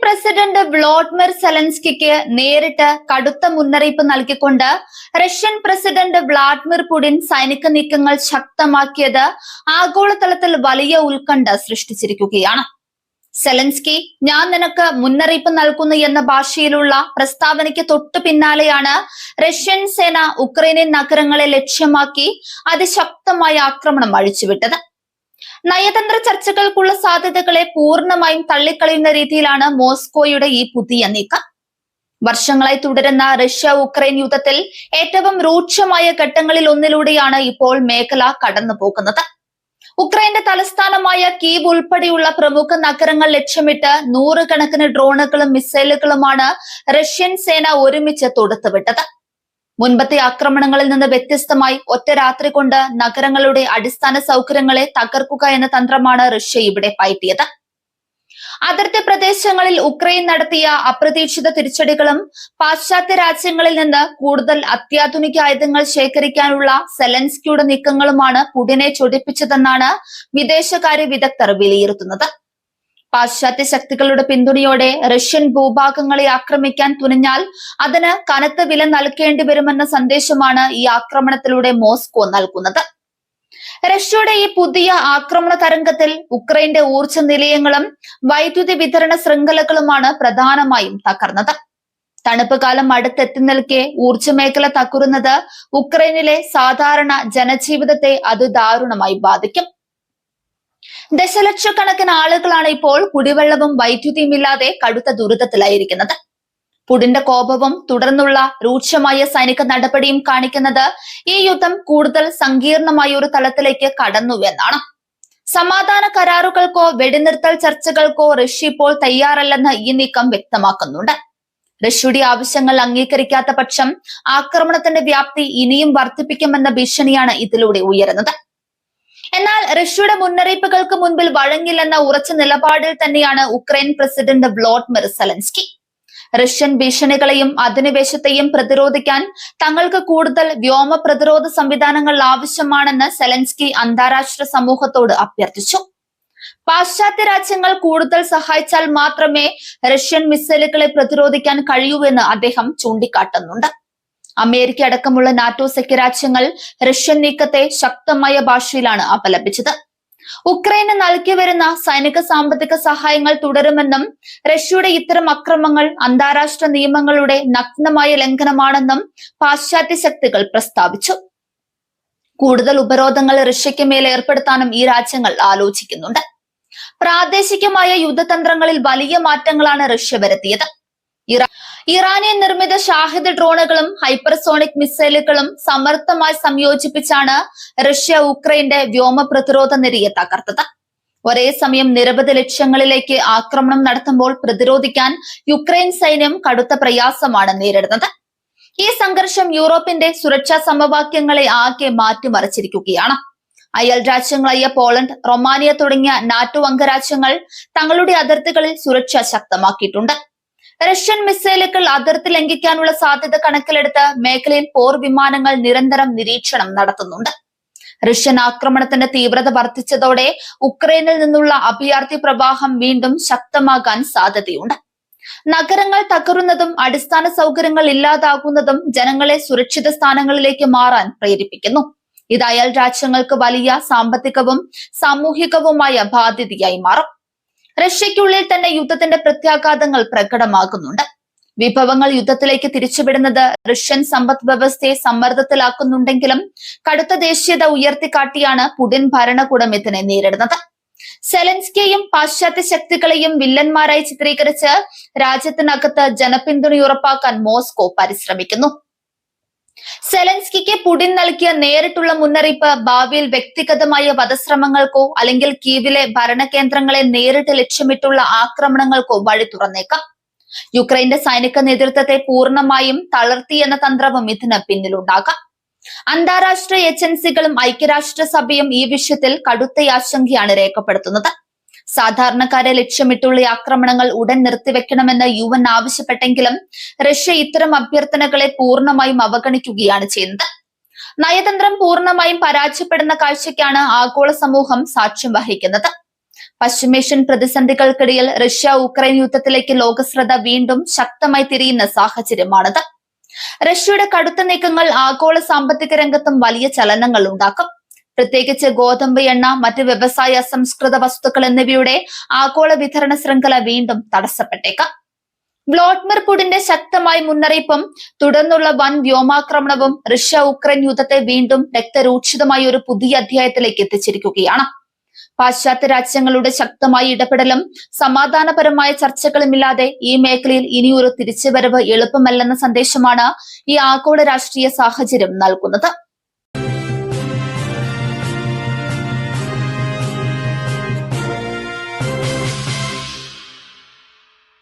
President Volodymyr സെലൻസ്കിക്ക് നേരിട്ട് കടുത്ത മുന്നറിയിപ്പ് നൽകിക്കൊണ്ട് റഷ്യൻ പ്രസിഡന്റ് വ്ളാഡിമിർ പുടിൻ സൈനിക നീക്കങ്ങൾ ശക്തമാക്കിയത് ആഗോളതലത്തിൽ വലിയ ഉത്കണ്ഠ സൃഷ്ടിച്ചിരിക്കുകയാണ്. സെലൻസ്കി ഞാൻ നിനക്ക് മുന്നറിയിപ്പ് നൽകുന്നു എന്ന ഭാഷയിലുള്ള പ്രസ്താവനയ്ക്ക് തൊട്ടു പിന്നാലെയാണ് റഷ്യൻ സേന ഉക്രൈനിയൻ നഗരങ്ങളെ ലക്ഷ്യമാക്കി അതിശക്തമായ ആക്രമണം അഴിച്ചുവിട്ടത്. നയതന്ത്ര ചർച്ചകൾക്കുള്ള സാധ്യതകളെ പൂർണ്ണമായും തള്ളിക്കളയുന്ന രീതിയിലാണ് മോസ്കോയുടെ ഈ പുതിയ നീക്കം. വർഷങ്ങളായി തുടരുന്ന റഷ്യ ഉക്രൈൻ യുദ്ധത്തിൽ ഏറ്റവും രൂക്ഷമായ ഘട്ടങ്ങളിൽ ഒന്നിലൂടെയാണ് ഇപ്പോൾ മേഖല കടന്നു പോകുന്നത്. ഉക്രൈന്റെ തലസ്ഥാനമായ കീവ് ഉൾപ്പെടെയുള്ള പ്രമുഖ നഗരങ്ങൾ ലക്ഷ്യമിട്ട് നൂറുകണക്കിന് ഡ്രോണുകളും മിസൈലുകളുമാണ് റഷ്യൻ സേന ഒരുമിച്ച് തൊടുത്തുവിട്ടത്. മുൻപത്തെ ആക്രമണങ്ങളിൽ നിന്ന് വ്യത്യസ്തമായി ഒറ്റ രാത്രി കൊണ്ട് നഗരങ്ങളുടെ അടിസ്ഥാന സൗകര്യങ്ങളെ തകർക്കുക എന്ന തന്ത്രമാണ് റഷ്യ ഇവിടെ പയറ്റിയത്. അതിർത്തി പ്രദേശങ്ങളിൽ ഉക്രൈൻ നടത്തിയ അപ്രതീക്ഷിത തിരിച്ചടികളും പാശ്ചാത്യ രാജ്യങ്ങളിൽ നിന്ന് കൂടുതൽ അത്യാധുനിക ആയുധങ്ങൾ ശേഖരിക്കാനുള്ള സെലൻസ്കിയുടെ നീക്കങ്ങളുമാണ് പുടിനെ ചൊടിപ്പിച്ചതെന്നാണ് വിദേശകാര്യ വിദഗ്ധർ വിലയിരുത്തുന്നത്. പാശ്ചാത്യ ശക്തികളുടെ പിന്തുണയോടെ റഷ്യൻ ഭൂഭാഗങ്ങളെ ആക്രമിക്കാൻ തുനിഞ്ഞാൽ അതിന് കനത്ത വില നൽകേണ്ടി വരുമെന്ന സന്ദേശമാണ് ഈ ആക്രമണത്തിലൂടെ മോസ്കോ നൽകുന്നത്. റഷ്യയുടെ ഈ പുതിയ ആക്രമണ തരംഗത്തിൽ ഉക്രൈന്റെ ഊർജ്ജ നിലയങ്ങളും വൈദ്യുതി വിതരണ ശൃംഖലകളുമാണ് പ്രധാനമായും തകർന്നത്. തണുപ്പ് കാലം അടുത്തെത്തി നിൽക്കെ ഊർജ്ജ മേഖല തകരുന്നത് ഉക്രൈനിലെ സാധാരണ ജനജീവിതത്തെ അതിദാരുണമായി ബാധിക്കും. ദശലക്ഷക്കണക്കിന് ആളുകളാണ് ഇപ്പോൾ കുടിവെള്ളവും വൈദ്യുതിയും ഇല്ലാതെ കടുത്ത ദുരിതത്തിലായിരിക്കുന്നത്. പുടിന്റെ കോപവും തുടർന്നുള്ള രൂക്ഷമായ സൈനിക നടപടിയും കാണിക്കുന്നത് ഈ യുദ്ധം കൂടുതൽ സങ്കീർണമായ ഒരു തലത്തിലേക്ക് കടന്നുവെന്നാണ്. സമാധാന കരാറുകൾക്കോ വെടിനിർത്തൽ ചർച്ചകൾക്കോ റഷ്യ ഇപ്പോൾ തയ്യാറല്ലെന്ന് ഈ നീക്കം വ്യക്തമാക്കുന്നുണ്ട്. റഷ്യയുടെ ആവശ്യങ്ങൾ അംഗീകരിക്കാത്ത പക്ഷം ആക്രമണത്തിന്റെ വ്യാപ്തി ഇനിയും വർദ്ധിപ്പിക്കുമെന്ന ഭീഷണിയാണ് ഇതിലൂടെ ഉയരുന്നത്. എന്നാൽ റഷ്യയുടെ മുന്നറിയിപ്പുകൾക്ക് മുൻപിൽ വഴങ്ങില്ലെന്ന ഉറച്ച നിലപാടിൽ തന്നെയാണ് Ukraine president Volodymyr Zelensky. Russian ഭീഷണികളെയും അധിനിവേശത്തെയും പ്രതിരോധിക്കാൻ തങ്ങൾക്ക് കൂടുതൽ വ്യോമ പ്രതിരോധ സംവിധാനങ്ങൾ ആവശ്യമാണെന്ന് സെലൻസ്കി അന്താരാഷ്ട്ര സമൂഹത്തോട് അഭ്യർത്ഥിച്ചു. പാശ്ചാത്യ രാജ്യങ്ങൾ കൂടുതൽ സഹായിച്ചാൽ മാത്രമേ റഷ്യൻ മിസൈലുകളെ പ്രതിരോധിക്കാൻ കഴിയൂ എന്ന് അദ്ദേഹം ചൂണ്ടിക്കാട്ടുന്നുണ്ട്. അമേരിക്ക അടക്കമുള്ള നാറ്റോ സഖ്യരാജ്യങ്ങൾ റഷ്യൻ നീക്കത്തെ ശക്തമായ ഭാഷയിലാണ് അപലപിച്ചത്. ഉക്രൈന് നൽകി വരുന്ന സൈനിക സാമ്പത്തിക സഹായങ്ങൾ തുടരുമെന്നും റഷ്യയുടെ ഇത്തരം അക്രമങ്ങൾ അന്താരാഷ്ട്ര നിയമങ്ങളുടെ നഗ്നമായ ലംഘനമാണെന്നും പാശ്ചാത്യ ശക്തികൾ പ്രസ്താവിച്ചു. കൂടുതൽ ഉപരോധങ്ങൾ റഷ്യയ്ക്ക് മേൽ ഏർപ്പെടുത്താനും ഈ രാജ്യങ്ങൾ ആലോചിക്കുന്നുണ്ട്. പ്രാദേശികമായ യുദ്ധതന്ത്രങ്ങളിൽ വലിയ മാറ്റങ്ങളാണ് റഷ്യ വരുത്തിയത്. ഇറാനിയൻ നിർമ്മിത ഷാഹിദ് ഡ്രോണുകളും ഹൈപ്പർസോണിക് മിസൈലുകളും സമർത്ഥമായി സംയോജിപ്പിച്ചാണ് റഷ്യ ഉക്രൈന്റെ വ്യോമ പ്രതിരോധ നിരയെ തകർത്തത്. ഒരേ സമയം നിരവധി ലക്ഷ്യങ്ങളിലേക്ക് ആക്രമണം നടത്തുമ്പോൾ പ്രതിരോധിക്കാൻ യുക്രൈൻ സൈന്യം കടുത്ത പ്രയാസമാണ് നേരിടുന്നത്. ഈ സംഘർഷം യൂറോപ്പിന്റെ സുരക്ഷാ സമവാക്യങ്ങളെ ആകെ മാറ്റിമറിച്ചിരിക്കുകയാണ്. അയൽ രാജ്യങ്ങളായ പോളണ്ട്, റൊമാനിയ തുടങ്ങിയ നാറ്റോ അംഗരാജ്യങ്ങൾ തങ്ങളുടെ അതിർത്തികളിൽ സുരക്ഷ ശക്തമാക്കിയിട്ടുണ്ട്. റഷ്യൻ മിസൈലുകൾ അതിർത്തി ലംഘിക്കാനുള്ള സാധ്യത കണക്കിലെടുത്ത് മേഖലയിൽ പോർ വിമാനങ്ങൾ നിരന്തരം നിരീക്ഷണം നടത്തുന്നുണ്ട്. റഷ്യൻ ആക്രമണത്തിന്റെ തീവ്രത വർദ്ധിച്ചതോടെ ഉക്രൈനിൽ നിന്നുള്ള അഭയാർത്ഥി പ്രവാഹം വീണ്ടും ശക്തമാകാൻ സാധ്യതയുണ്ട്. നഗരങ്ങൾ തകരുന്നതും അടിസ്ഥാന സൗകര്യങ്ങൾ ഇല്ലാതാകുന്നതും ജനങ്ങളെ സുരക്ഷിത സ്ഥാനങ്ങളിലേക്ക് മാറാൻ പ്രേരിപ്പിക്കുന്നു. ഇത് അയൽ രാജ്യങ്ങൾക്ക് വലിയ സാമ്പത്തികവും സാമൂഹികവുമായ ബാധ്യതയായി മാറും. റഷ്യയ്ക്കുള്ളിൽ തന്നെ യുദ്ധത്തിന്റെ പ്രത്യാഘാതങ്ങൾ പ്രകടമാകുന്നുണ്ട്. വിഭവങ്ങൾ യുദ്ധത്തിലേക്ക് തിരിച്ചുവിടുന്നത് റഷ്യൻ സമ്പദ് വ്യവസ്ഥയെ സമ്മർദ്ദത്തിലാക്കുന്നുണ്ടെങ്കിലും കടുത്ത ദേശീയത ഉയർത്തിക്കാട്ടിയാണ് പുടിൻ ഭരണകൂടം ഇതിനെ നേരിടുന്നത്. സെലൻസ്കിയെയും പാശ്ചാത്യ ശക്തികളെയും വില്ലന്മാരായി ചിത്രീകരിച്ച് രാജ്യത്തിനകത്ത് ജനപിന്തുണ ഉറപ്പാക്കാൻ മോസ്കോ പരിശ്രമിക്കുന്നു. സെലൻസ്കിക്ക് പുടിൻ നൽകിയ നേരിട്ടുള്ള മുന്നറിയിപ്പ് ഭാവിയിൽ വ്യക്തിഗതമായ വധശ്രമങ്ങൾക്കോ അല്ലെങ്കിൽ കീവിലെ ഭരണകേന്ദ്രങ്ങളെ നേരിട്ട് ലക്ഷ്യമിട്ടുള്ള ആക്രമണങ്ങൾക്കോ വഴി തുറന്നേക്കാം. യുക്രൈന്റെ സൈനിക നേതൃത്വത്തെ പൂർണ്ണമായും തളർത്തിയെന്ന തന്ത്രവും ഇതിന് പിന്നിലുണ്ടാകാം. അന്താരാഷ്ട്ര ഏജൻസികളും ഐക്യരാഷ്ട്രസഭയും ഈ വിഷയത്തിൽ കടുത്ത ആശങ്കയാണ് രേഖപ്പെടുത്തുന്നത്. സാധാരണക്കാരെ ലക്ഷ്യമിട്ടുള്ള ആക്രമണങ്ങൾ ഉടൻ നിർത്തിവെക്കണമെന്ന് UN ആവശ്യപ്പെട്ടെങ്കിലും റഷ്യ ഇത്തരം അഭ്യർത്ഥനകളെ പൂർണ്ണമായും അവഗണിക്കുകയാണ് ചെയ്യുന്നത്. നയതന്ത്രം പൂർണ്ണമായും പരാജയപ്പെടുന്ന കാഴ്ചയ്ക്കാണ് ആഗോള സമൂഹം സാക്ഷ്യം വഹിക്കുന്നത്. പശ്ചിമേഷ്യൻ പ്രതിസന്ധികൾക്കിടയിൽ റഷ്യ ഉക്രൈൻ യുദ്ധത്തിലേക്ക് ലോകശ്രദ്ധ വീണ്ടും ശക്തമായി തിരിയുന്ന സാഹചര്യമാണിത്. റഷ്യയുടെ കടുത്ത നീക്കങ്ങൾ ആഗോള സാമ്പത്തിക രംഗത്തും വലിയ ചലനങ്ങൾ ഉണ്ടാക്കും. പ്രത്യേകിച്ച് ഗോതമ്പ് എണ്ണ, മറ്റ് വ്യവസായ അസംസ്കൃത വസ്തുക്കൾ എന്നിവയുടെ ആഗോള വിതരണ ശൃംഖല വീണ്ടും തടസ്സപ്പെട്ടേക്കാം. വ്ളാഡിമിർ പുടിന്റെ ശക്തമായ മുന്നറിയിപ്പും തുടർന്നുള്ള വൻ വ്യോമാക്രമണവും റഷ്യ ഉക്രൈൻ യുദ്ധത്തെ വീണ്ടും രക്തരൂക്ഷിതമായ ഒരു പുതിയ അധ്യായത്തിലേക്ക് എത്തിച്ചിരിക്കുകയാണ്. പാശ്ചാത്യ രാജ്യങ്ങളുടെ ശക്തമായ ഇടപെടലും സമാധാനപരമായ ചർച്ചകളുമില്ലാതെ ഈ മേഖലയിൽ ഇനിയൊരു തിരിച്ചുവരവ് എളുപ്പമല്ലെന്ന സന്ദേശമാണ് ഈ ആഗോള രാഷ്ട്രീയ സാഹചര്യം നൽകുന്നത്.